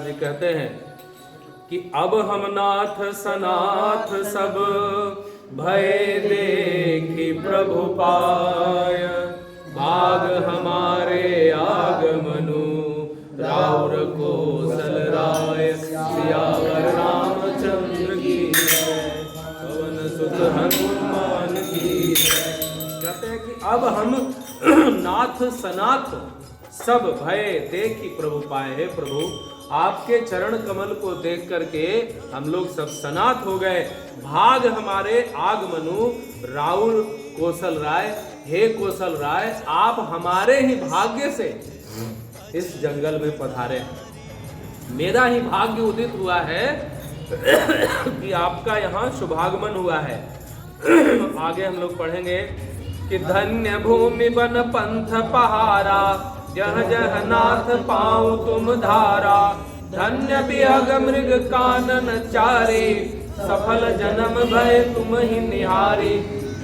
जी कहते हैं कि अब हम नाथ सनाथ सब भय देखी प्रभु पाय, भाग हमारे आगमनु राउर कौशल राय, सियावर रामचंद्र की पवन सुत हनुमान की। कहते हैं कि अब हम नाथ सनाथ सब भय देखी प्रभु पाए। है प्रभु, आपके चरण कमल को देख करके हम लोग सब सनाथ हो गए। भाग हमारे आगमनु राउर कौशल राय, हे कौशल राय, आप हमारे ही भाग्य से इस जंगल में पधारे। मेरा ही भाग्य उदित हुआ है कि आपका यहाँ शुभागमन हुआ है। आगे हम लोग पढ़ेंगे कि धन्य भूमि बन पंथ पहारा, जह जह नाथ पाऊं तुम धारा, धन्य बिहग मृग कानन चारे, सफल जन्म भय तुम ही निहारे।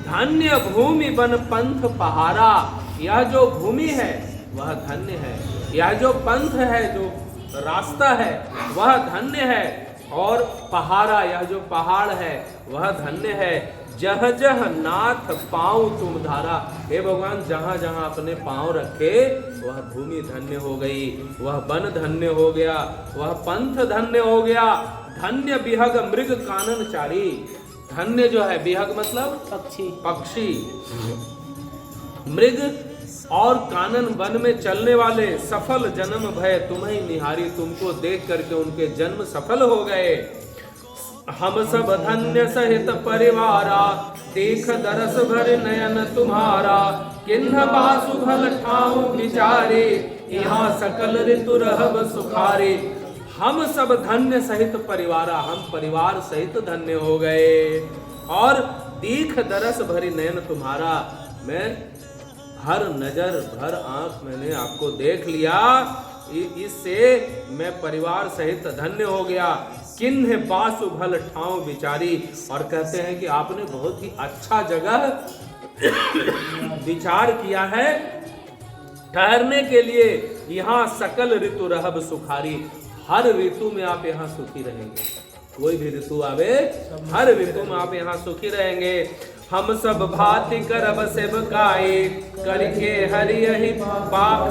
धन्य भूमि बन पंथ पहारा, यह जो भूमि है वह धन्य है, यह जो पंथ है, जो रास्ता है वह धन्य है, और पहाड़ा, यह जो पहाड़ है वह धन्य है। जह जह नाथ पांव तुम धारा, हे भगवान, जहां जहां अपने पांव रखे वह भूमि धन्य हो गई, वह वन धन्य हो गया, वह पंथ धन्य हो गया। धन्य बिहग मृग कानन चारी, धन्य जो है, बिहग मतलब पक्षी, पक्षी, मृग और कानन वन में चलने वाले, सफल जन्म भय तुम्हें निहारी, तुमको देख करके उनके जन्म सफल हो गए। हम सब धन्य सहित परिवारा, देख दरस भर नयन तुम्हारा, किन्ह बासु भल ठाऊ विचारे, यहाँ सकल ऋतु रहब सुखारे। हम सब धन्य सहित परिवारा, हम परिवार सहित धन्य हो गए। और देख दरस भरी नयन तुम्हारा, मैं हर नजर भर आंख मैंने आपको देख लिया, इससे मैं परिवार सहित धन्य हो गया। किन्ह बासु भल ठाव विचारी, और कहते हैं कि आपने बहुत ही अच्छा जगह विचार किया है ठहरने के लिए। यहाँ सकल ऋतु रहब सुखारी, हर ऋतु में आप यहाँ सुखी रहेंगे, कोई भी ऋतु आवे हर ऋतु में आप यहाँ सुखी रहेंगे। हम सब भांति करब सेवकाए, करके हरि यही पाप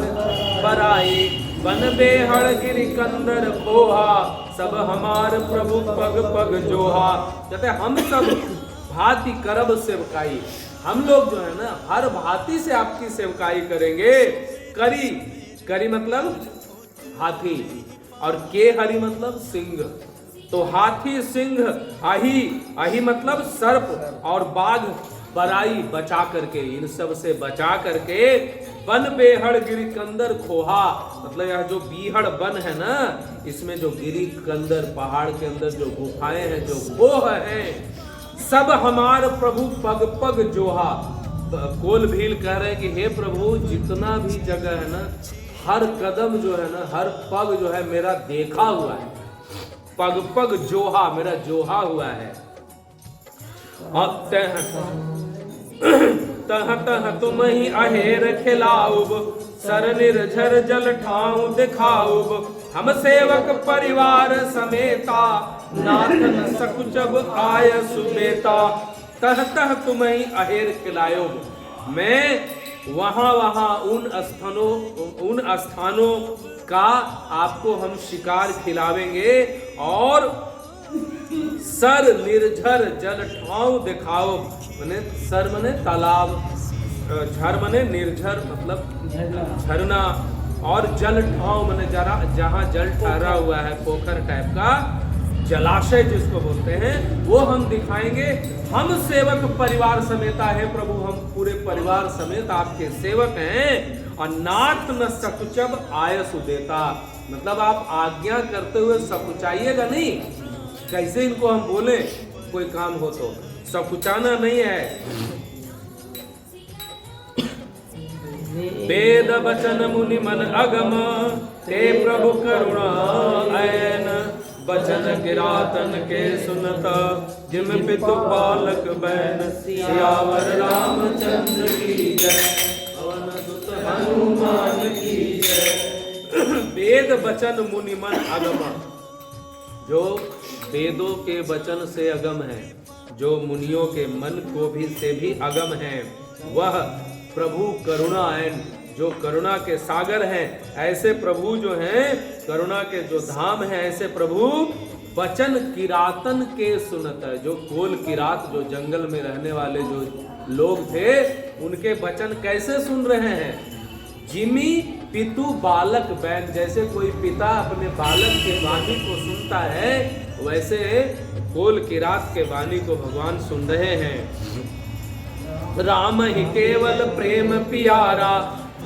बराए, बन बेहड़ गिरि कंदर पोहा, सब हमार प्रभु पग पग जोहा। कहते हम सब भांति करब सेवकाई, हम लोग जो है ना हर भांति से आपकी सेवकाई करेंगे। करी, करी मतलब हाथी, और के हरि मतलब सिंह, तो हाथी सिंह आही, आही मतलब सर्प, और बाघ बराई, बचा करके, इन सब से बचा करके। वन बेहड़ गिरी कंदर खोहा, मतलब यह जो बीहड़ वन है ना, इसमें जो गिरी कंदर पहाड़ के अंदर जो गुफाएं हैं, जो खोह हैं, सब हमार प्रभु पग पग जोहा। कोल भील कह रहे हैं कि हे प्रभु, जितना भी जगह है ना, हर कदम जो है ना, हर पग जो है मेरा देखा हुआ है, पग पग जोहा, मेरा जोहा हुआ है। और तह तह तुम ही अहेर खिलाऊब, सर निर्झर जल ठाऊ दिखाऊब, हम सेवक परिवार समेता, नाथ न सकुचब आय सुबेता। तह तह तुम ही अहेर खिलाऊब, मैं वहां वहां उन स्थानों का आपको हम शिकार खिलावेंगे, और सर निर्झर जल ठाव दिखाओ, मने सर मने तालाब, झर मने निर्झर मतलब झरना, और जल ठाव मने जरा जहाँ जल ठहरा हुआ है, पोखर टाइप का जलाशय जिसको बोलते हैं, वो हम दिखाएंगे। हम सेवक परिवार समेता है प्रभु, हम पूरे परिवार समेत आपके सेवक हैं। और नाथ न सकुचब आयसु देता, मतलब आप आज्ञा करते हुए सकुचाइएगा नहीं। कैसे इनको हम बोले कोई काम हो तो, सकुचाना नहीं है। वेद वचन मुनि मन अगम, ते प्रभु करुणा ऐन, वचन किरातन के सुनता, जिम पितु पालक बैन, सियावर रामचंद्र की जय, पवन सुत हनुमान की जय। वेद वचन मुनि मन अगम, जो वेदों के वचन से अगम है, जो मुनियों के मन को भी से भी अगम है, वह प्रभु करुणायन, जो करुणा के सागर हैं, ऐसे प्रभु जो हैं, करुणा के जो धाम हैं, ऐसे प्रभु वचन किरातन के सुनत है। जो कोल किरात, जो जंगल में रहने वाले जो लोग थे, उनके वचन कैसे सुन रहे हैं? जिमी पितु बालक बैन, जैसे कोई पिता अपने बालक के वाणी को सुनता है, वैसे कोल किरात के वाणी को भगवान सुन रहे हैं। राम ही केवल प्रेम पियारा,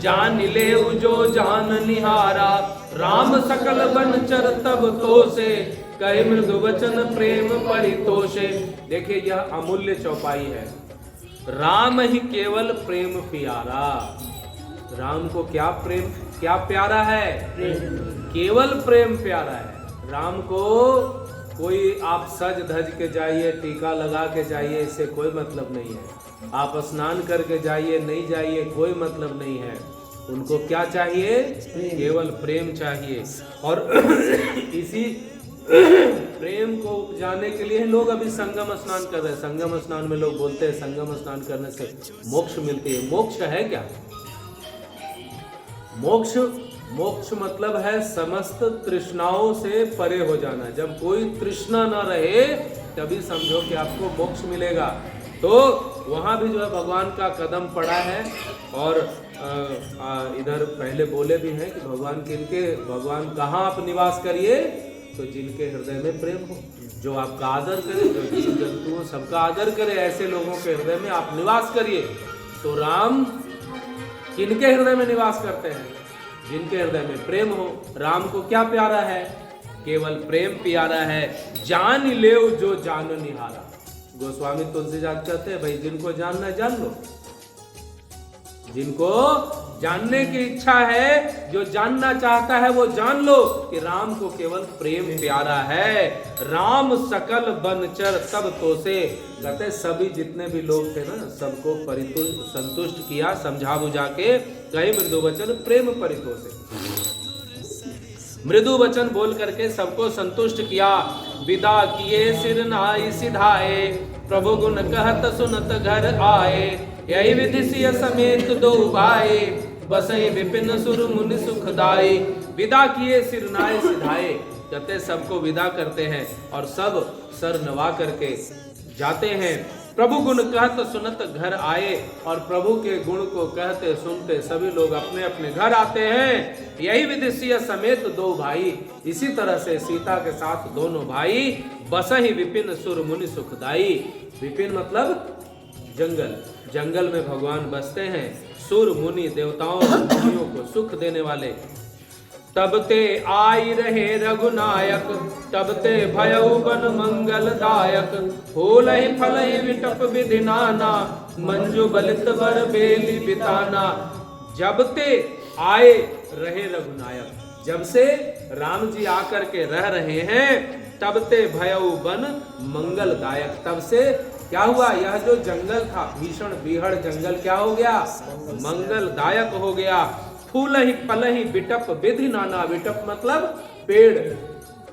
जान ले जो जान निहारा, राम सकल बनचर तब तो से, कहे मृदु वचन प्रेम परितोषे। देखिए यह अमूल्य चौपाई है। राम ही केवल प्रेम प्यारा, राम को क्या प्रेम, क्या प्यारा है? केवल प्रेम प्यारा है। राम को कोई आप सज धज के जाइए, टीका लगा के जाइए, इससे कोई मतलब नहीं है। आप स्नान करके जाइए, नहीं जाइए, कोई मतलब नहीं है। उनको क्या चाहिए? केवल प्रेम चाहिए। और इसी प्रेम को उपजाने के लिए लोग अभी संगम स्नान कर रहे हैं। संगम स्नान में लोग बोलते हैं संगम स्नान करने से मोक्ष मिलती है। मोक्ष है क्या? मोक्ष, मोक्ष मतलब है समस्त तृष्णाओं से परे हो जाना। जब कोई तृष्णा ना रहे तभी समझो कि आपको मोक्ष मिलेगा। तो वहां भी जो है भगवान का कदम पड़ा है। और इधर पहले बोले भी हैं कि भगवान किनके, भगवान कहाँ आप निवास करिए? तो जिनके हृदय में प्रेम हो, जो आपका आदर करे, जो जीव जंतु हो सबका आदर करे, ऐसे लोगों के हृदय में आप निवास करिए। तो राम किनके हृदय में निवास करते हैं? जिनके हृदय में प्रेम हो। राम को क्या प्यारा है? केवल प्रेम प्यारा है। जान ले जो जान निहारा। गोस्वामी तुलसीदास कहते हैं भाई जिनको जानना है जान लो, जिनको जानने की इच्छा है, जो जानना चाहता है वो जान लो कि राम को केवल प्रेम प्यारा है। राम सकल बनचर सब तो से, कहते सभी जितने भी लोग थे ना, सबको परितुष्ट संतुष्ट किया, समझा बुझा के, कहे मृदु वचन प्रेम परितोषे। मृदु वचन बोल करके सबको संतुष्ट किया। विदा किए सिर नाई सिधाए, प्रभु गुण कहत सुनत घर आए, यही विधि सिय समेत दो भाई, बसई विपिन सुर मुनि सुखदाई। विदा किए सिर नाए सिधाए, कहते सबको विदा करते हैं और सब सर नवा करके जाते हैं। प्रभु गुण कहत सुनत घर आए, और प्रभु के गुण को कहते सुनते सभी लोग अपने अपने घर आते हैं। यही विधि सिय समेत दो भाई, इसी तरह से सीता के साथ दोनों भाई, बसहि विपिन सुर मुनि सुखदाई। विपिन मतलब जंगल, जंगल में भगवान बसते हैं। सुर मुनि देवताओं मुनियों को सुख देने वाले। तब ते आई रहे रघुनायक, तब ते भयउ बन मंगलदायक, फूलहि फलहि विटप विधि नाना, मंजू बलित बर बेली बिताना। जब ते आए रहे रघुनायक, जब से राम जी आकर के रह रहे हैं, तब ते भयउ बन मंगलदायक, तब से क्या हुआ? यह जो जंगल था भीषण बीहड़ जंगल क्या हो गया? मंगलदायक हो गया। फूलहि फलहि विटप विधि नाना, विटप मतलब पेड़,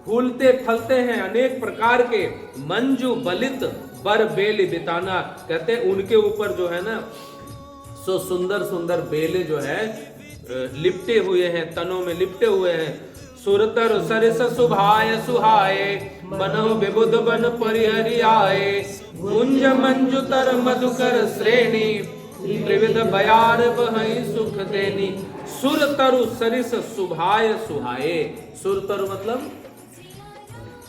फूलते फलते हैं अनेक प्रकार के। मंजू बलित बर बेली बिताना, कहते उनके ऊपर जो है ना सो सुंदर सुंदर बेले जो है लिपटे हुए हैं, तनों में लिपटे हुए हैं। सुरतर सरिस सुभाय सुहाए, बनहु विबुध बन परिहरि आए, कुंज मंजुतर मधुकर श्रेणी, त्रिविध बयार बहई सुख देनी। सुर तरु सरिस सुभाय सुहाए। सुर तरु मतलब,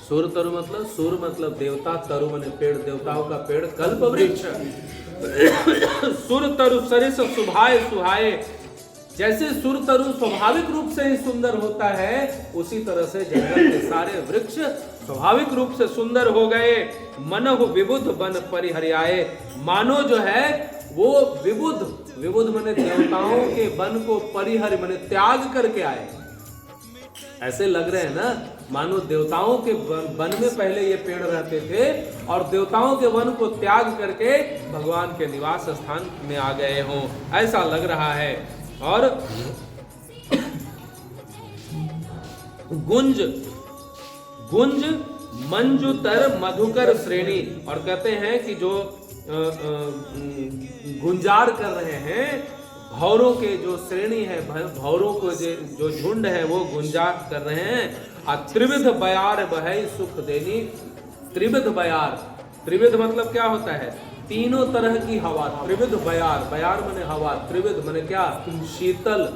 सुर तरु मतलब, सुर मतलब देवता, तरु माने पेड़, देवताओं का पेड़ कल्प वृक्ष। सुर तरु सरिस सुभाय सुहाए, जैसे सुर तरु स्वाभाविक रूप से ही सुंदर होता है, उसी तरह से जंगल के सारे वृक्ष स्वाभाविक रूप से सुंदर हो गए। मनहु विबुध बन परिहर्याए, मानो जो है वो विबुध, विबुध माने देवताओं के वन को परिहर माने त्याग करके आए। ऐसे लग रहे हैं ना मानो देवताओं के वन में पहले ये पेड़ रहते थे और देवताओं के वन को त्याग करके भगवान के निवास स्थान में आ गए हों, ऐसा लग रहा है। और गुंज, गुंज मंजुतर मधुकर श्रेणी। और कहते हैं कि जो गुंजार कर रहे हैं, भौरों के जो श्रेणी है, भौरों को जो झुंड है वो गुंजार कर रहे हैं। त्रिविध बयार बहै सुख देनी। त्रिविध बयार, त्रिविध मतलब क्या होता है? तीनों तरह की हवा। त्रिविध बयार, बयार माने हवा, त्रिविध माने क्या? शीतल,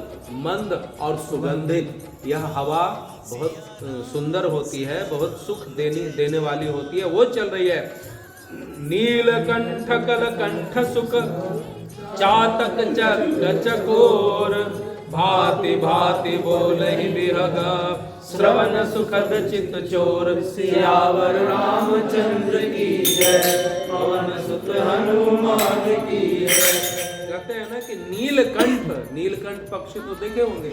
मंद और सुगंधित। यह हवा बहुत सुंदर होती है, बहुत सुख देने वाली होती है, वो चल रही है। नीलकंठ कलकंठ सुख चातक चक चकोर, भांति भांति बोलहि बिहग श्रवण सुखद चित चोर। सियावर रामचंद्र की जय, पवन सुत हनुमान की जय। कहते हैं ना कि नीलकंठ, नीलकंठ पक्षी तो देखे होंगे,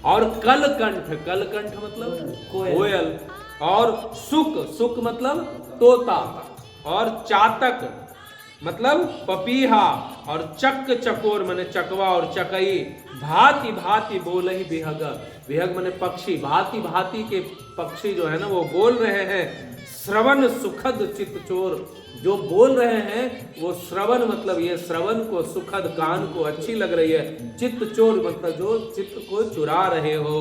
और कलकंठ, कलकंठ मतलब कोयल, और सुक, सुक मतलब तोता, और चातक मतलब पपीहा, और चक चकोर माने चकवा और चकई। भांति भांति बोलहि बिहग, बिहग माने पक्षी, भांति भांति के पक्षी जो है ना वो बोल रहे हैं। श्रवण सुखद चित्त चोर, जो बोल रहे हैं वो श्रवण मतलब ये श्रवण को सुखद, कान को अच्छी लग रही है। चित्त चोर मतलब जो चित्त को चुरा रहे हो।